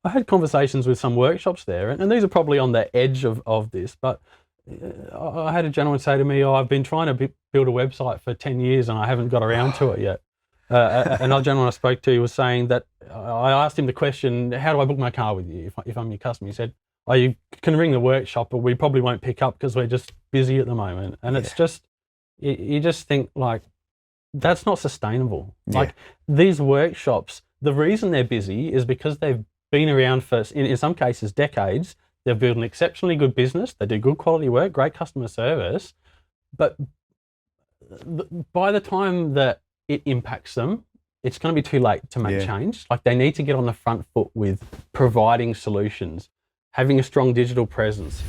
I had conversations with some workshops there, and these are probably on the edge of this, but I had a gentleman say to me, "Oh, I've been trying to build a website for 10 years and I haven't got around to it yet." Another gentleman I spoke to was saying that I asked him the question, "How do I book my car with you if I'm your customer?" He said, "Oh, you can ring the workshop, but we probably won't pick up because we're just busy at the moment." And it's just, you just think like, that's not sustainable. Yeah. Like these workshops, the reason they're busy is because they've been around for, in some cases, decades. They've built an exceptionally good business. They do good quality work, great customer service. But by the time that it impacts them, it's going to be too late to make change. Like they need to get on the front foot with providing solutions, having a strong digital presence,